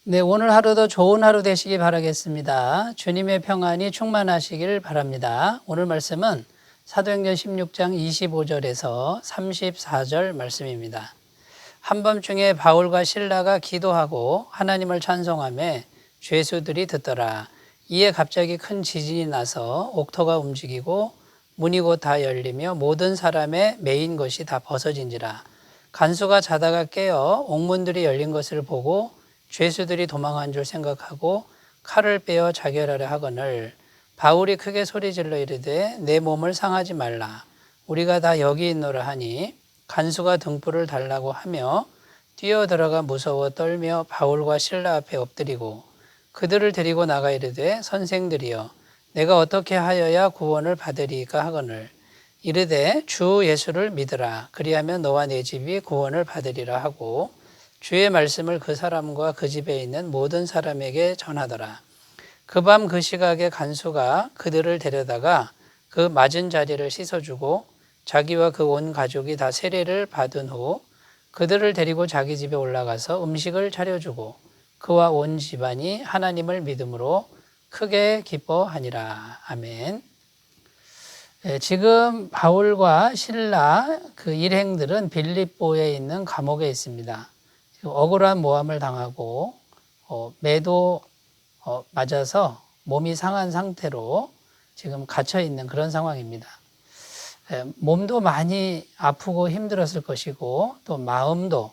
네, 오늘 하루도 좋은 하루 되시기 바라겠습니다. 주님의 평안이 충만하시길 바랍니다. 오늘 말씀은 사도행전 16장 25절에서 34절 말씀입니다. 한밤중에 바울과 실라가 기도하고 하나님을 찬송하며 죄수들이 듣더라. 이에 갑자기 큰 지진이 나서 옥토가 움직이고 문이 곧 다 열리며 모든 사람의 매인 것이 다 벗어진지라. 간수가 자다가 깨어 옥문들이 열린 것을 보고 죄수들이 도망한 줄 생각하고 칼을 빼어 자결하려 하거늘 바울이 크게 소리질러 이르되 내 몸을 상하지 말라. 우리가 다 여기 있노라 하니 간수가 등불을 달라고 하며 뛰어들어가 무서워 떨며 바울과 실라 앞에 엎드리고 그들을 데리고 나가 이르되 선생들이여 내가 어떻게 하여야 구원을 받으리까 하거늘 이르되 주 예수를 믿으라. 그리하면 너와 내 집이 구원을 받으리라 하고 주의 말씀을 그 사람과 그 집에 있는 모든 사람에게 전하더라. 그 밤 그 시각에 간수가 그들을 데려다가 그 맞은 자리를 씻어주고 자기와 그 온 가족이 다 세례를 받은 후 그들을 데리고 자기 집에 올라가서 음식을 차려주고 그와 온 집안이 하나님을 믿음으로 크게 기뻐하니라. 아멘. 지금 바울과 실라 그 일행들은 빌립보에 있는 감옥에 있습니다. 억울한 모함을 당하고 매도 맞아서 몸이 상한 상태로 지금 갇혀 있는 그런 상황입니다. 몸도 많이 아프고 힘들었을 것이고 또 마음도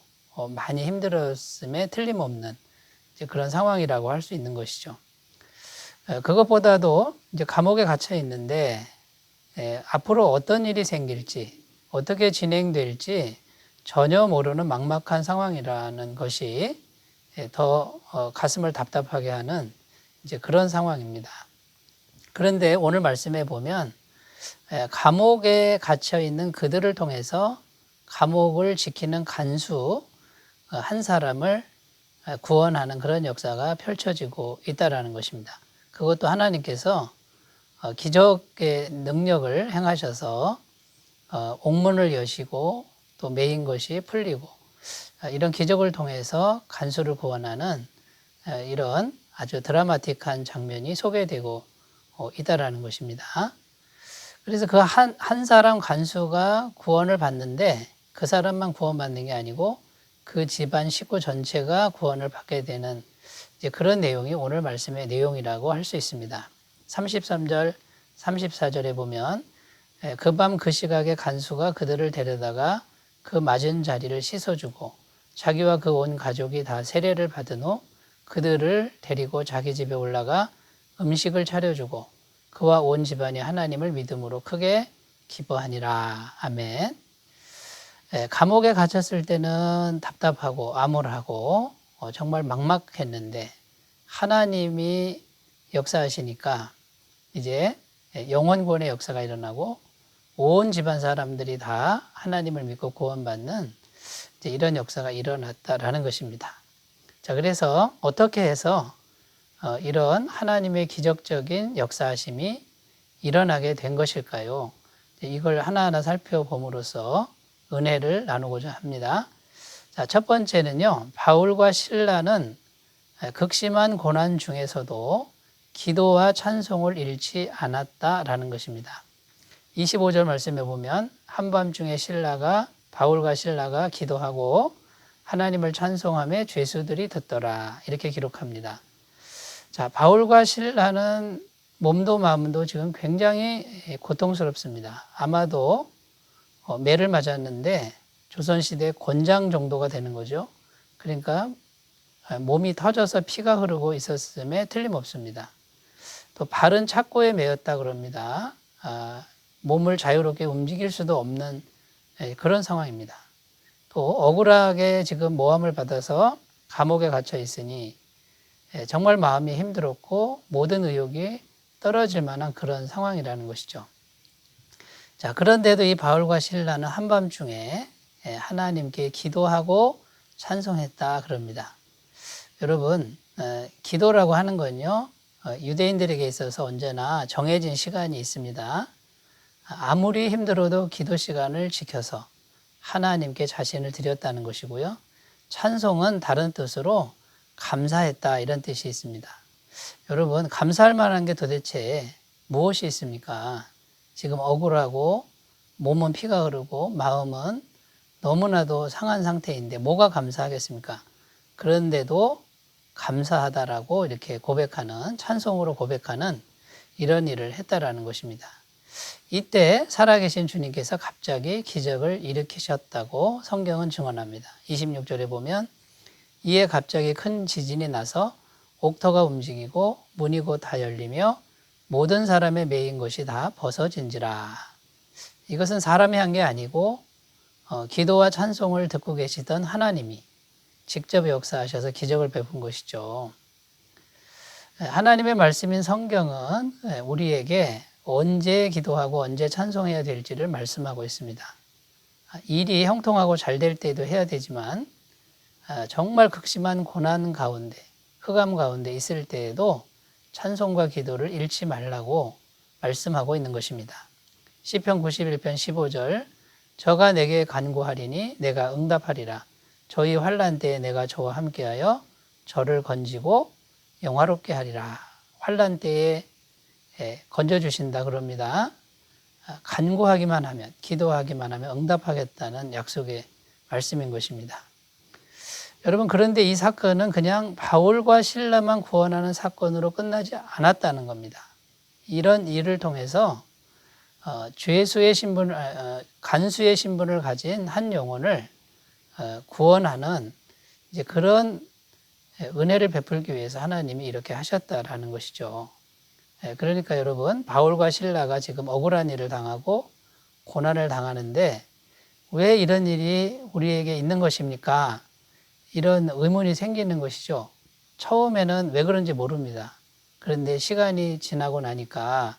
많이 힘들었음에 틀림없는 그런 상황이라고 할 수 있는 것이죠. 그것보다도 이제 감옥에 갇혀 있는데 앞으로 어떤 일이 생길지 어떻게 진행될지 전혀 모르는 막막한 상황이라는 것이 더 가슴을 답답하게 하는 이제 그런 상황입니다. 그런데 오늘 말씀에 보면 감옥에 갇혀 있는 그들을 통해서 감옥을 지키는 간수 한 사람을 구원하는 그런 역사가 펼쳐지고 있다라는 것입니다. 그것도 하나님께서 기적의 능력을 행하셔서 옥문을 여시고 또 매인 것이 풀리고 이런 기적을 통해서 간수를 구원하는 이런 아주 드라마틱한 장면이 소개되고 있다라는 것입니다. 그래서 그 한 사람 간수가 구원을 받는데 그 사람만 구원받는 게 아니고 그 집안 식구 전체가 구원을 받게 되는 이제 그런 내용이 오늘 말씀의 내용이라고 할 수 있습니다. 33절, 34절에 보면 그 밤 그 시각에 간수가 그들을 데려다가 그 맞은 자리를 씻어주고 자기와 그 온 가족이 다 세례를 받은 후 그들을 데리고 자기 집에 올라가 음식을 차려주고 그와 온 집안이 하나님을 믿음으로 크게 기뻐하니라. 아멘. 감옥에 갇혔을 때는 답답하고 암울하고 정말 막막했는데 하나님이 역사하시니까 이제 영원권의 역사가 일어나고 온 집안 사람들이 다 하나님을 믿고 구원받는 이런 역사가 일어났다라는 것입니다. 자, 그래서 어떻게 해서 이런 하나님의 기적적인 역사하심이 일어나게 된 것일까요? 이걸 하나하나 살펴봄으로써 은혜를 나누고자 합니다. 자, 첫 번째는요, 바울과 실라는 극심한 고난 중에서도 기도와 찬송을 잃지 않았다라는 것입니다. 25절 말씀에 보면 한밤중에 바울과 실라가 기도하고 하나님을 찬송하며 죄수들이 듣더라 이렇게 기록합니다. 자, 바울과 실라는 몸도 마음도 지금 굉장히 고통스럽습니다. 아마도 매를 맞았는데 조선시대 곤장 정도가 되는 거죠. 그러니까 몸이 터져서 피가 흐르고 있었음에 틀림없습니다. 또 발은 착고에 매였다 그럽니다. 몸을 자유롭게 움직일 수도 없는 그런 상황입니다. 또 억울하게 지금 모함을 받아서 감옥에 갇혀 있으니 정말 마음이 힘들었고 모든 의욕이 떨어질 만한 그런 상황이라는 것이죠. 자, 그런데도 이 바울과 실라는 한밤중에 하나님께 기도하고 찬송했다 그럽니다. 여러분, 기도라고 하는 건요, 유대인들에게 있어서 언제나 정해진 시간이 있습니다. 아무리 힘들어도 기도 시간을 지켜서 하나님께 자신을 드렸다는 것이고요. 찬송은 다른 뜻으로 감사했다 이런 뜻이 있습니다. 여러분 감사할 만한 게 도대체 무엇이 있습니까? 지금 억울하고 몸은 피가 흐르고 마음은 너무나도 상한 상태인데 뭐가 감사하겠습니까? 그런데도 감사하다라고 이렇게 고백하는, 찬송으로 고백하는 이런 일을 했다라는 것입니다. 이때 살아계신 주님께서 갑자기 기적을 일으키셨다고 성경은 증언합니다. 26절에 보면 이에 갑자기 큰 지진이 나서 옥터가 움직이고 문이 곧 다 열리며 모든 사람의 매인 것이 다 벗어진지라. 이것은 사람이 한 게 아니고 기도와 찬송을 듣고 계시던 하나님이 직접 역사하셔서 기적을 베푼 것이죠. 하나님의 말씀인 성경은 우리에게 언제 기도하고 언제 찬송해야 될지를 말씀하고 있습니다. 일이 형통하고 잘 될 때도 해야 되지만 정말 극심한 고난 가운데, 흑암 가운데 있을 때에도 찬송과 기도를 잃지 말라고 말씀하고 있는 것입니다. 시편 91편 15절 저가 내게 간구하리니 내가 응답하리라. 저희 환난 때에 내가 저와 함께하여 저를 건지고 영화롭게 하리라. 환난 때에 건져주신다 그럽니다. 간구하기만 하면, 기도하기만 하면 응답하겠다는 약속의 말씀인 것입니다. 여러분 그런데 이 사건은 그냥 바울과 실라만 구원하는 사건으로 끝나지 않았다는 겁니다. 이런 일을 통해서 죄수의 신분, 간수의 신분을 가진 한 영혼을 구원하는 이제 그런 은혜를 베풀기 위해서 하나님이 이렇게 하셨다라는 것이죠. 그러니까 여러분 바울과 실라가 지금 억울한 일을 당하고 고난을 당하는데 왜 이런 일이 우리에게 있는 것입니까? 이런 의문이 생기는 것이죠. 처음에는 왜 그런지 모릅니다. 그런데 시간이 지나고 나니까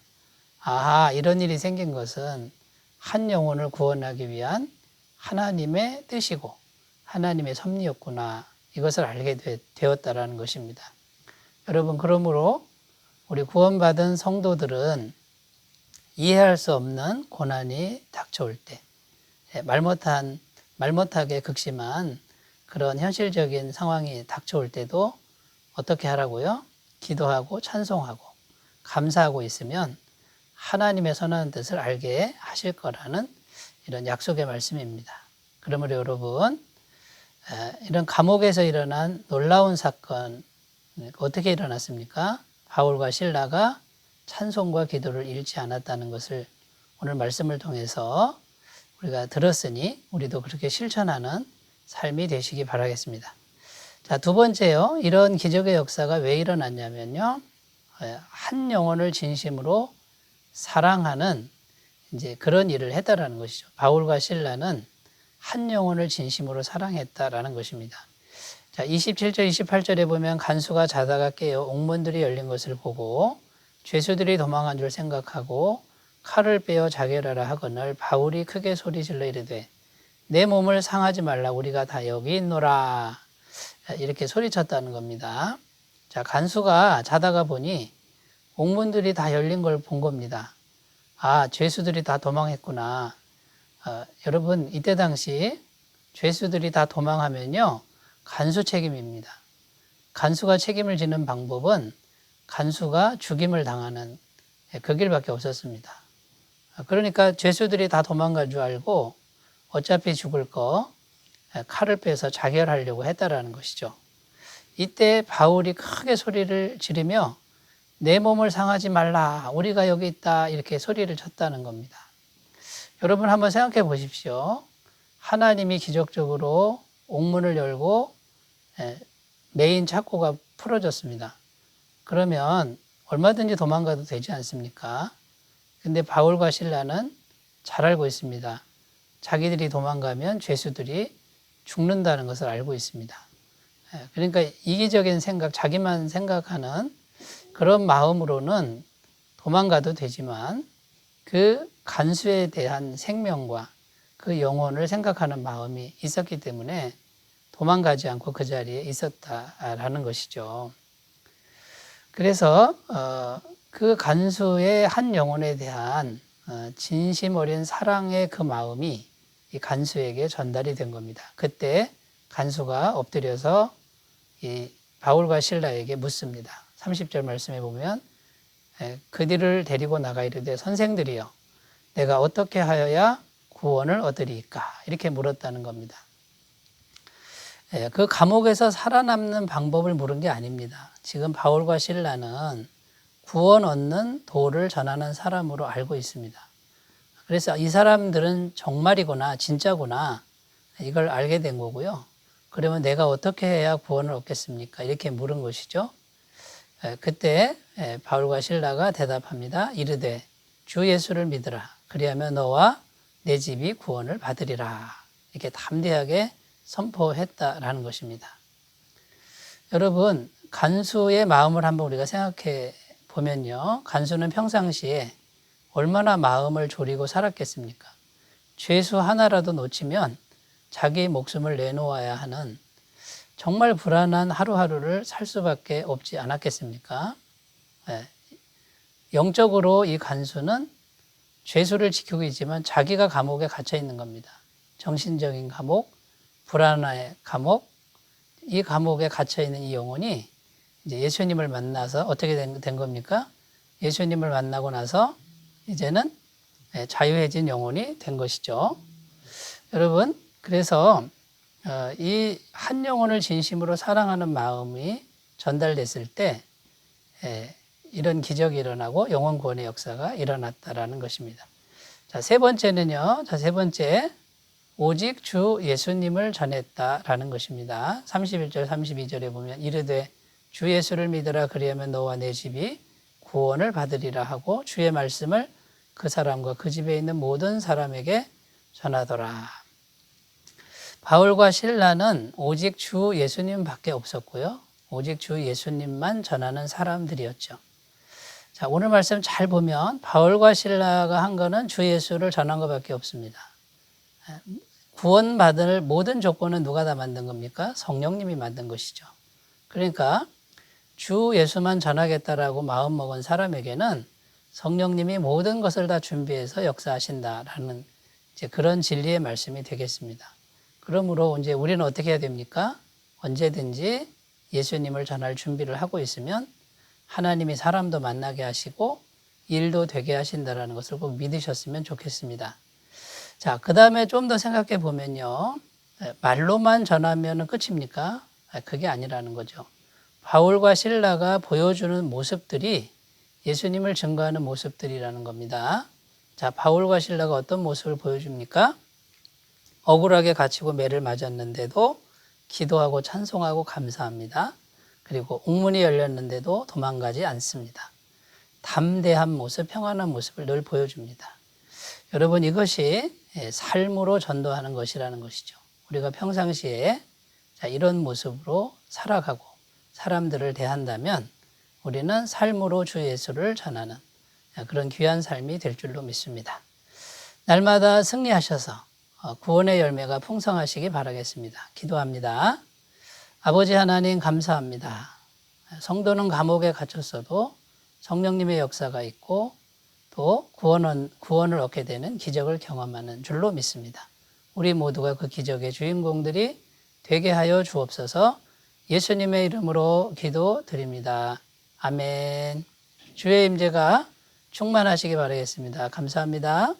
아하, 이런 일이 생긴 것은 한 영혼을 구원하기 위한 하나님의 뜻이고 하나님의 섭리였구나. 이것을 알게 되었다라는 것입니다. 여러분 그러므로 우리 구원받은 성도들은 이해할 수 없는 고난이 닥쳐올 때 말 못하게 극심한 그런 현실적인 상황이 닥쳐올 때도 어떻게 하라고요? 기도하고 찬송하고 감사하고 있으면 하나님의 선한 뜻을 알게 하실 거라는 이런 약속의 말씀입니다. 그러므로 여러분 이런 감옥에서 일어난 놀라운 사건 어떻게 일어났습니까? 바울과 실라가 찬송과 기도를 잃지 않았다는 것을 오늘 말씀을 통해서 우리가 들었으니 우리도 그렇게 실천하는 삶이 되시기 바라겠습니다. 자, 두 번째요. 이런 기적의 역사가 왜 일어났냐면요. 한 영혼을 진심으로 사랑하는 이제 그런 일을 했다라는 것이죠. 바울과 실라는 한 영혼을 진심으로 사랑했다라는 것입니다. 자, 27절, 28절에 보면 간수가 자다가 깨어 옥문들이 열린 것을 보고 죄수들이 도망한 줄 생각하고 칼을 빼어 자결하라 하거늘 바울이 크게 소리질러 이르되 내 몸을 상하지 말라 우리가 다 여기 있노라. 이렇게 소리쳤다는 겁니다. 자, 간수가 자다가 보니 옥문들이 다 열린 걸 본 겁니다. 아, 죄수들이 다 도망했구나. 여러분 이때 당시 죄수들이 다 도망하면요 간수 책임입니다. 간수가 책임을 지는 방법은 간수가 죽임을 당하는 그 길밖에 없었습니다. 그러니까 죄수들이 다 도망갈 줄 알고 어차피 죽을 거 칼을 빼서 자결하려고 했다라는 것이죠. 이때 바울이 크게 소리를 지르며 내 몸을 상하지 말라 우리가 여기 있다 이렇게 소리를 쳤다는 겁니다. 여러분 한번 생각해 보십시오. 하나님이 기적적으로 옥문을 열고 메인 착고가 풀어졌습니다. 그러면 얼마든지 도망가도 되지 않습니까? 근데 바울과 실라는 잘 알고 있습니다. 자기들이 도망가면 죄수들이 죽는다는 것을 알고 있습니다. 그러니까 이기적인 생각, 자기만 생각하는 그런 마음으로는 도망가도 되지만 그 간수에 대한 생명과 그 영혼을 생각하는 마음이 있었기 때문에 도망가지 않고 그 자리에 있었다라는 것이죠. 그래서 그 간수의 한 영혼에 대한 진심 어린 사랑의 그 마음이 이 간수에게 전달이 된 겁니다. 그때 간수가 엎드려서 이 바울과 실라에게 묻습니다. 30절 말씀에 보면 그들을 데리고 나가 이르되 선생들이여 내가 어떻게 하여야 구원을 얻으리이까 이렇게 물었다는 겁니다. 그 감옥에서 살아남는 방법을 물은 게 아닙니다. 지금 바울과 실라는 구원 얻는 도를 전하는 사람으로 알고 있습니다. 그래서 이 사람들은 정말이구나 진짜구나 이걸 알게 된 거고요. 그러면 내가 어떻게 해야 구원을 얻겠습니까? 이렇게 물은 것이죠. 그때 바울과 실라가 대답합니다. 이르되 주 예수를 믿으라. 그리하면 너와 내 집이 구원을 받으리라. 이렇게 담대하게 선포했다라는 것입니다. 여러분 간수의 마음을 한번 우리가 생각해 보면요. 간수는 평상시에 얼마나 마음을 졸이고 살았겠습니까? 죄수 하나라도 놓치면 자기 목숨을 내놓아야 하는 정말 불안한 하루하루를 살 수밖에 없지 않았겠습니까? 영적으로 이 간수는 죄수를 지키고 있지만 자기가 감옥에 갇혀 있는 겁니다. 정신적인 감옥, 불안의 감옥, 이 감옥에 갇혀 있는 이 영혼이 이제 예수님을 만나서 어떻게 된 겁니까? 예수님을 만나고 나서 이제는 자유해진 영혼이 된 것이죠. 여러분, 그래서 이 한 영혼을 진심으로 사랑하는 마음이 전달됐을 때 이런 기적이 일어나고 영혼 구원의 역사가 일어났다라는 것입니다. 자, 세 번째는요. 세 번째 오직 주 예수님을 전했다라는 것입니다. 31절 32절에 보면 이르되 주 예수를 믿으라 그리하면 너와 내 집이 구원을 받으리라 하고 주의 말씀을 그 사람과 그 집에 있는 모든 사람에게 전하더라. 바울과 실라는 오직 주 예수님밖에 없었고요. 오직 주 예수님만 전하는 사람들이었죠. 자, 오늘 말씀 잘 보면 바울과 실라가 한 거는 주 예수를 전한 것밖에 없습니다. 구원받을 모든 조건은 누가 다 만든 겁니까? 성령님이 만든 것이죠. 그러니까 주 예수만 전하겠다라고 마음먹은 사람에게는 성령님이 모든 것을 다 준비해서 역사하신다라는 이제 그런 진리의 말씀이 되겠습니다. 그러므로 이제 우리는 어떻게 해야 됩니까? 언제든지 예수님을 전할 준비를 하고 있으면 하나님이 사람도 만나게 하시고 일도 되게 하신다라는 것을 꼭 믿으셨으면 좋겠습니다. 자, 그 다음에 좀 더 생각해 보면요. 말로만 전하면 끝입니까? 그게 아니라는 거죠. 바울과 실라가 보여주는 모습들이 예수님을 증거하는 모습들이라는 겁니다. 자, 바울과 실라가 어떤 모습을 보여줍니까? 억울하게 갇히고 매를 맞았는데도 기도하고 찬송하고 감사합니다. 그리고 옥문이 열렸는데도 도망가지 않습니다. 담대한 모습, 평안한 모습을 늘 보여줍니다. 여러분 이것이 삶으로 전도하는 것이라는 것이죠. 우리가 평상시에 이런 모습으로 살아가고 사람들을 대한다면 우리는 삶으로 주 예수를 전하는 그런 귀한 삶이 될 줄로 믿습니다. 날마다 승리하셔서 구원의 열매가 풍성하시기 바라겠습니다. 기도합니다. 아버지 하나님 감사합니다. 성도는 감옥에 갇혔어도 성령님의 역사가 있고 또 구원을 얻게 되는 기적을 경험하는 줄로 믿습니다. 우리 모두가 그 기적의 주인공들이 되게 하여 주옵소서. 예수님의 이름으로 기도드립니다. 아멘. 주의 임재가 충만하시기 바라겠습니다. 감사합니다.